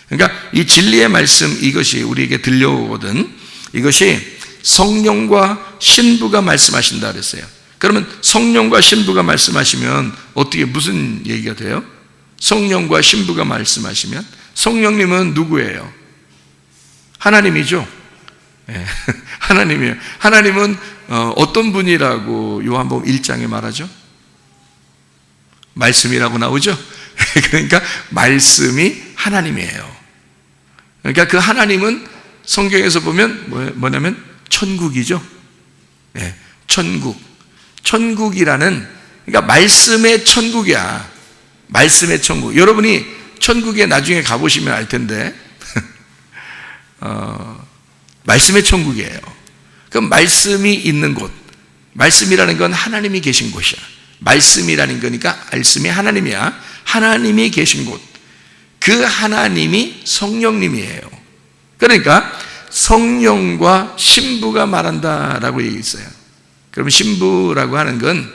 그러니까 이 진리의 말씀, 이것이 우리에게 들려오거든. 이것이 성령과 신부가 말씀하신다 그랬어요. 그러면 성령과 신부가 말씀하시면 어떻게, 무슨 얘기가 돼요? 성령과 신부가 말씀하시면 성령님은 누구예요? 하나님이죠. 네, 하나님이에요. 하나님은 어떤 분이라고 요한복음 1장에 말하죠? 말씀이라고 나오죠? 그러니까 말씀이 하나님이에요. 그러니까 그 하나님은 성경에서 보면 뭐냐면 천국이죠. 네, 천국. 천국이라는, 그러니까 말씀의 천국이야. 말씀의 천국. 여러분이 천국에 나중에 가보시면 알 텐데 말씀의 천국이에요. 그 말씀이 있는 곳, 말씀이라는 건 하나님이 계신 곳이야. 말씀이라는 거니까 말씀이 하나님이야. 하나님이 계신 곳, 그 하나님이 성령님이에요. 그러니까 성령과 신부가 말한다라고 얘기했어요. 그러면 신부라고 하는 건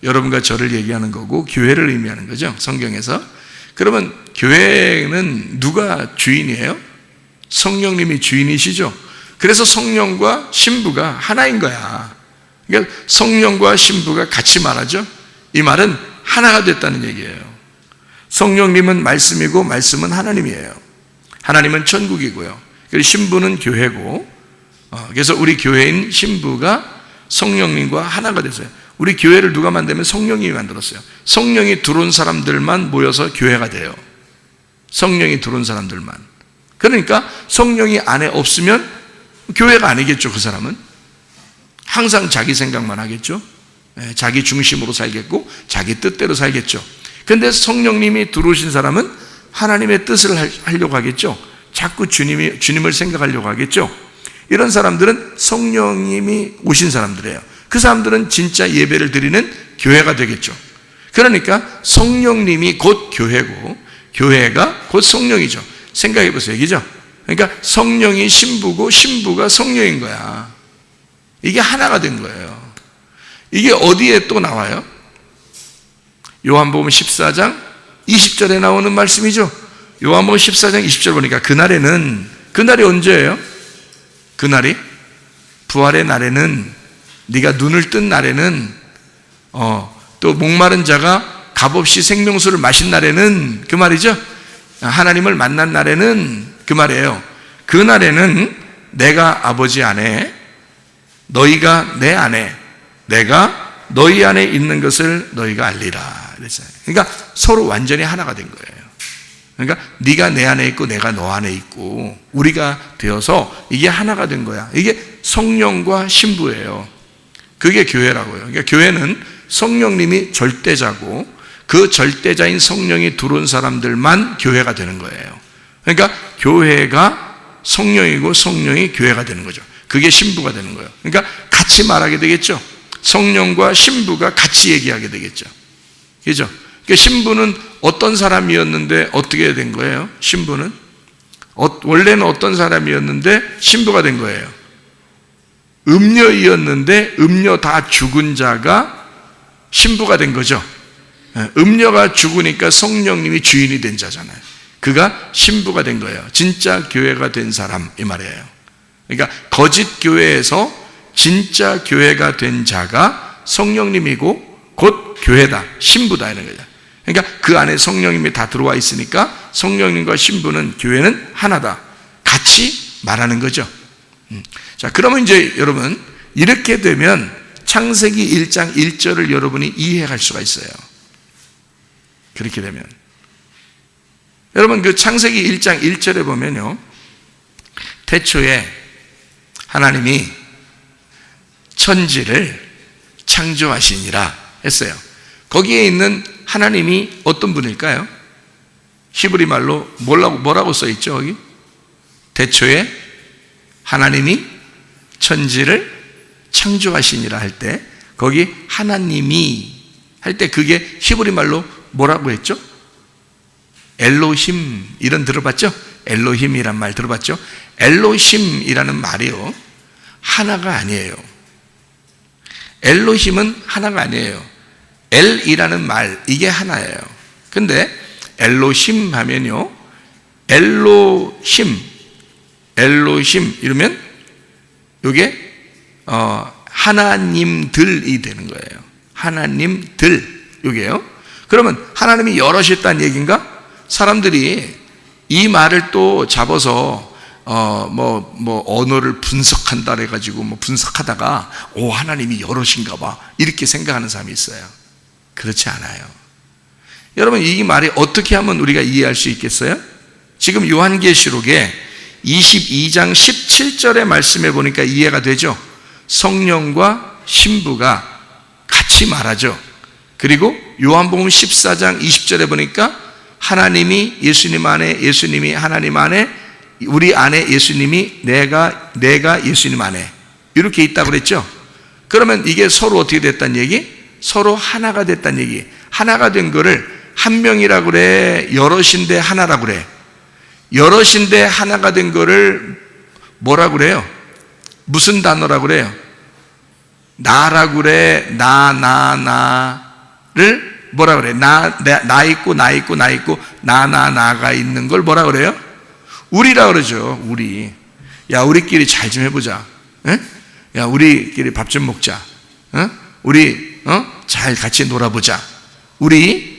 여러분과 저를 얘기하는 거고 교회를 의미하는 거죠, 성경에서. 그러면 교회는 누가 주인이에요? 성령님이 주인이시죠. 그래서 성령과 신부가 하나인 거야. 그러니까 성령과 신부가 같이 말하죠. 이 말은 하나가 됐다는 얘기예요. 성령님은 말씀이고 말씀은 하나님이에요. 하나님은 천국이고요. 그리고 신부는 교회고, 그래서 우리 교회인 신부가 성령님과 하나가 됐어요. 우리 교회를 누가 만들면 성령님이 만들었어요. 성령이 들어온 사람들만 모여서 교회가 돼요. 성령이 들어온 사람들만. 그러니까 성령이 안에 없으면 교회가 아니겠죠. 그 사람은 항상 자기 생각만 하겠죠. 자기 중심으로 살겠고 자기 뜻대로 살겠죠. 그런데 성령님이 들어오신 사람은 하나님의 뜻을 하려고 하겠죠. 자꾸 주님을 생각하려고 하겠죠. 이런 사람들은 성령님이 오신 사람들이에요. 그 사람들은 진짜 예배를 드리는 교회가 되겠죠. 그러니까 성령님이 곧 교회고 교회가 곧 성령이죠. 생각해 보세요. 얘기죠. 그러니까 성령이 신부고 신부가 성령인 거야. 이게 하나가 된 거예요. 이게 어디에 또 나와요? 요한복음 14장 20절에 나오는 말씀이죠. 요한복음 14장 20절 보니까 그날이 언제예요? 그날이 부활의 날에는, 네가 눈을 뜬 날에는, 또 목마른 자가 값없이 생명수를 마신 날에는, 그 말이죠. 하나님을 만난 날에는, 그 말이에요. 그날에는 내가 아버지 안에, 너희가 내 안에, 내가 너희 안에 있는 것을 너희가 알리라 그랬어요. 그러니까 서로 완전히 하나가 된 거예요. 그러니까 네가 내 안에 있고 내가 너 안에 있고 우리가 되어서 이게 하나가 된 거야. 이게 성령과 신부예요. 그게 교회라고요. 그러니까 교회는 성령님이 절대자고 그 절대자인 성령이 들어온 사람들만 교회가 되는 거예요. 그러니까 교회가 성령이고 성령이 교회가 되는 거죠. 그게 신부가 되는 거예요. 그러니까 같이 말하게 되겠죠. 성령과 신부가 같이 얘기하게 되겠죠. 그죠? 그러니까 신부는 어떤 사람이었는데 어떻게 된 거예요? 신부는 원래는 어떤 사람이었는데 신부가 된 거예요. 음녀이었는데 음녀 다 죽은 자가 신부가 된 거죠. 음녀가 죽으니까 성령님이 주인이 된 자잖아요. 그가 신부가 된 거예요. 진짜 교회가 된 사람, 이 말이에요. 그러니까 거짓 교회에서 진짜 교회가 된 자가 성령님이고 곧 교회다, 신부다 이런 거죠. 그러니까 그 안에 성령님이 다 들어와 있으니까 성령님과 신부는, 교회는 하나다, 같이 말하는 거죠. 자, 그러면 이제 여러분 이렇게 되면 창세기 1장 1절을 여러분이 이해할 수가 있어요. 그렇게 되면 여러분 그 창세기 1장 1절에 보면요, 태초에 하나님이 천지를 창조하시니라 했어요. 거기에 있는 하나님이 어떤 분일까요? 히브리 말로 뭐라고 써 있죠? 거기 태초에 하나님이 천지를 창조하시니라 할 때 거기 하나님이 할 때 그게 히브리 말로 뭐라고 했죠? 엘로힘, 이런 들어봤죠? 엘로힘이란 말 들어봤죠? 엘로힘이라는 말이요, 하나가 아니에요. 엘로힘은 하나가 아니에요. 엘이라는 말, 이게 하나예요. 근데 엘로힘 하면요, 엘로힘 이러면 이게 하나님들이 되는 거예요. 하나님들, 이게요. 그러면 하나님이 여럿이 있다는 얘기인가? 사람들이 이 말을 또 잡아서 언어를 분석한다 해가지고 분석하다가 하나님이 여럿인가 봐 이렇게 생각하는 사람이 있어요. 그렇지 않아요. 여러분, 이 말이 어떻게 하면 우리가 이해할 수 있겠어요? 지금 요한계시록에 22장 17절의 말씀에 보니까 이해가 되죠. 성령과 신부가 같이 말하죠. 그리고 요한복음 14장 20절에 보니까 하나님이 예수님 안에, 예수님이 하나님 안에, 우리 안에 예수님이 내가 예수님 안에 이렇게 있다고 그랬죠. 그러면 이게 서로 어떻게 됐다는 얘기? 서로 하나가 됐다는 얘기. 하나가 된 거를 한 명이라고 그래, 여럿인데 하나라고 그래. 여럿인데 하나가 된 거를 뭐라고 그래요? 무슨 단어라고 그래요? 나라고 그래. 나를 뭐라고 그래? 나 있고 나 있고 나 있고 나가 있는 걸 뭐라고 그래요? 우리라고 그러죠. 우리. 야, 우리끼리 잘 좀 해보자. 에? 야, 우리끼리 밥 좀 먹자. 우리 잘 같이 놀아보자. 우리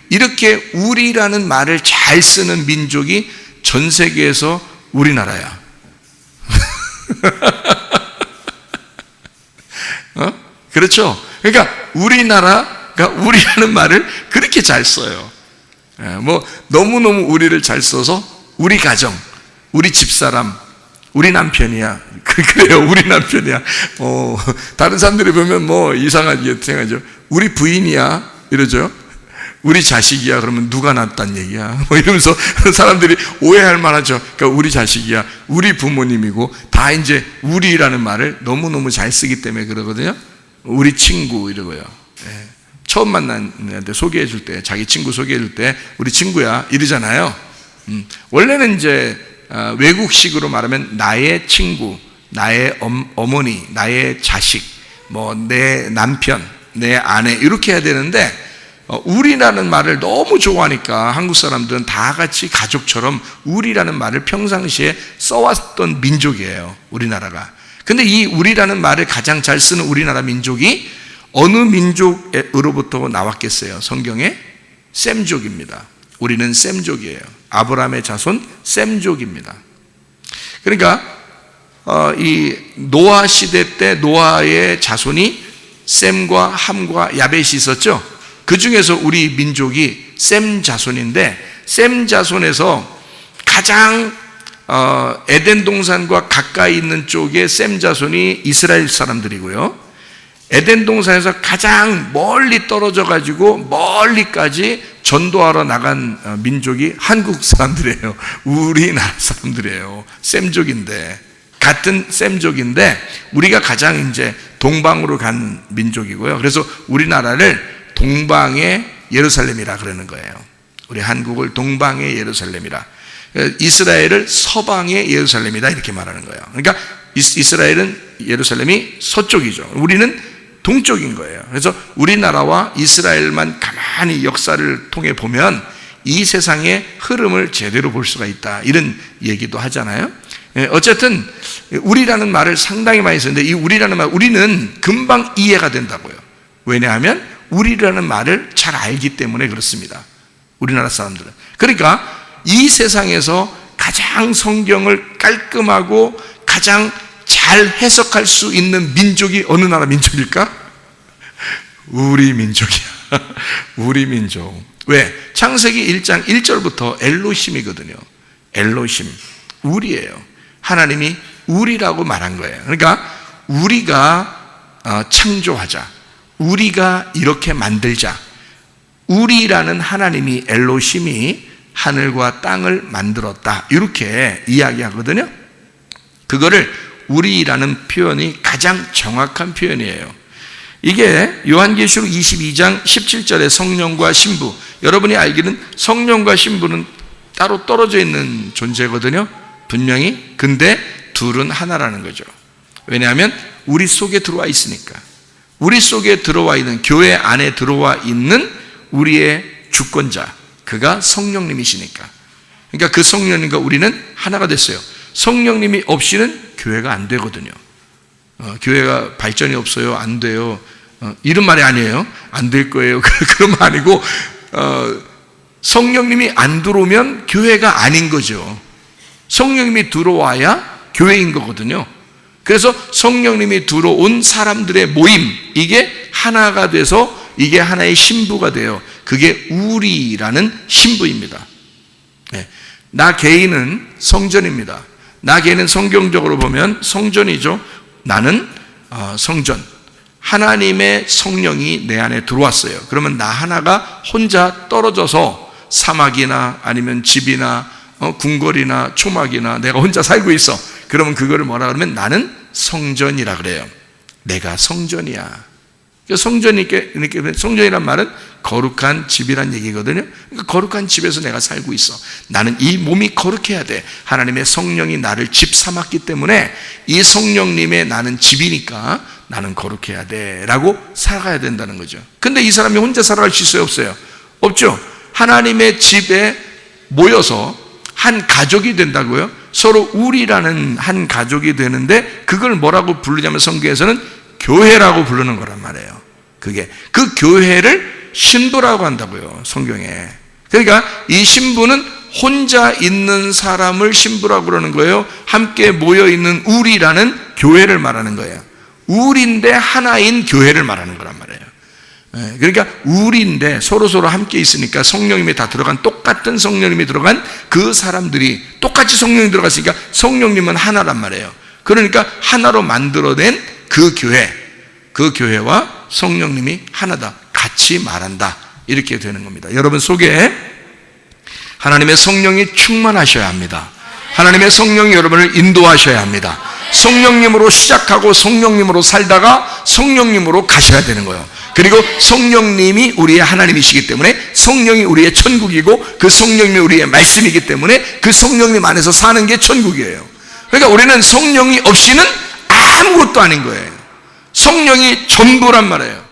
이렇게 우리라는 말을 잘 쓰는 민족이 전 세계에서 우리나라야. 그렇죠? 그러니까 우리나라가 우리라는 말을 그렇게 잘 써요. 너무너무 우리를 잘 써서 우리 가정, 우리 집사람, 우리 남편이야. 그래요, 우리 남편이야. 다른 사람들이 보면 이상하게 생각하죠. 우리 부인이야. 이러죠. 우리 자식이야. 그러면 누가 낳았단 얘기야. 이러면서 사람들이 오해할 만하죠. 그러니까 우리 자식이야. 우리 부모님이고, 다 이제 우리라는 말을 너무너무 잘 쓰기 때문에 그러거든요. 우리 친구 이러고요. 예. 처음 만난 애한테 소개해 줄 때, 자기 친구 소개해 줄 때 우리 친구야 이러잖아요. 원래는 이제 외국식으로 말하면 나의 친구, 나의 어머니, 나의 자식, 내 남편, 내 아내 이렇게 해야 되는데 우리라는 말을 너무 좋아하니까 한국 사람들은 다 같이 가족처럼 우리라는 말을 평상시에 써왔던 민족이에요, 우리나라가. 근데 이 우리라는 말을 가장 잘 쓰는 우리나라 민족이 어느 민족으로부터 나왔겠어요? 성경에 셈족입니다. 우리는 셈족이에요. 아브라함의 자손 셈족입니다. 그러니까 이 노아 시대 때 노아의 자손이 셈과 함과 야벳이 있었죠. 그 중에서 우리 민족이 셈 자손인데, 셈 자손에서 가장 에덴 동산과 가까이 있는 쪽에 셈 자손이 이스라엘 사람들이고요. 에덴 동산에서 가장 멀리 떨어져 가지고 멀리까지 전도하러 나간 민족이 한국 사람들이에요. 우리나라 사람들이에요. 셈족인데, 같은 셈족인데 우리가 가장 이제 동방으로 간 민족이고요. 그래서 우리나라를 동방의 예루살렘이라 그러는 거예요. 우리 한국을 동방의 예루살렘이라, 이스라엘을 서방의 예루살렘이다 이렇게 말하는 거예요. 그러니까 이스라엘은 예루살렘이 서쪽이죠. 우리는 동쪽인 거예요. 그래서 우리나라와 이스라엘만 가만히 역사를 통해 보면 이 세상의 흐름을 제대로 볼 수가 있다, 이런 얘기도 하잖아요. 어쨌든 우리라는 말을 상당히 많이 쓰는데, 이 우리라는 말, 우리는 금방 이해가 된다고요. 왜냐하면 우리라는 말을 잘 알기 때문에 그렇습니다, 우리나라 사람들은. 그러니까 이 세상에서 가장 성경을 깔끔하고 가장 잘 해석할 수 있는 민족이 어느 나라 민족일까? 우리 민족이야. 우리 민족. 왜? 창세기 1장 1절부터 엘로힘이거든요. 엘로힘, 우리예요. 하나님이 우리라고 말한 거예요. 그러니까 우리가 창조하자, 우리가 이렇게 만들자. 우리라는 하나님이, 엘로힘이 하늘과 땅을 만들었다, 이렇게 이야기하거든요. 그거를 우리라는 표현이 가장 정확한 표현이에요. 이게 요한계시록 22장 17절에 성령과 신부, 여러분이 알기는 성령과 신부는 따로 떨어져 있는 존재거든요, 분명히. 근데 둘은 하나라는 거죠. 왜냐하면 우리 속에 들어와 있으니까. 우리 속에 들어와 있는, 교회 안에 들어와 있는 우리의 주권자, 그가 성령님이시니까. 그러니까 그 성령님과 우리는 하나가 됐어요. 성령님이 없이는 교회가 안 되거든요. 교회가 발전이 없어요, 안 돼요, 이런 말이 아니에요. 안 될 거예요 그런 말 아니고, 성령님이 안 들어오면 교회가 아닌 거죠. 성령님이 들어와야 교회인 거거든요. 그래서 성령님이 들어온 사람들의 모임, 이게 하나가 돼서 이게 하나의 신부가 돼요. 그게 우리라는 신부입니다. 네. 나 개인은 성전입니다. 나 개인은 성경적으로 보면 성전이죠. 나는 성전. 하나님의 성령이 내 안에 들어왔어요. 그러면 나 하나가 혼자 떨어져서 사막이나 아니면 집이나 궁궐이나 초막이나 내가 혼자 살고 있어. 그러면 그거를 뭐라 그러면 나는 성전이라 그래요. 내가 성전이야. 성전이란 말은 거룩한 집이란 얘기거든요. 그러니까 거룩한 집에서 내가 살고 있어. 나는 이 몸이 거룩해야 돼. 하나님의 성령이 나를 집 삼았기 때문에 이 성령님의 나는 집이니까 나는 거룩해야 돼 라고 살아가야 된다는 거죠. 근데 이 사람이 혼자 살아갈 수 있어요, 없어요? 없죠. 하나님의 집에 모여서 한 가족이 된다고요. 서로 우리라는 한 가족이 되는데 그걸 뭐라고 부르냐면 성경에서는 교회라고 부르는 거란 말이에요. 그게 그 교회를 신부라고 한다고요, 성경에. 그러니까 이 신부는 혼자 있는 사람을 신부라고 그러는 거예요. 함께 모여 있는 우리라는 교회를 말하는 거예요. 우리인데 하나인 교회를 말하는 거란 말이에요. 그러니까 우리인데 서로 함께 있으니까 성령님이 다 들어간, 똑같은 성령님이 들어간 그 사람들이 똑같이 성령이 들어갔으니까 성령님은 하나란 말이에요. 그러니까 하나로 만들어낸 그 교회, 그 교회와 성령님이 하나다, 같이 말한다, 이렇게 되는 겁니다. 여러분 속에 하나님의 성령이 충만하셔야 합니다. 하나님의 성령이 여러분을 인도하셔야 합니다. 성령님으로 시작하고 성령님으로 살다가 성령님으로 가셔야 되는 거예요. 그리고 성령님이 우리의 하나님이시기 때문에 성령이 우리의 천국이고 그 성령님이 우리의 말씀이기 때문에 그 성령님 안에서 사는 게 천국이에요. 그러니까 우리는 성령이 없이는 아무것도 아닌 거예요. 성령이 전부란 말이에요.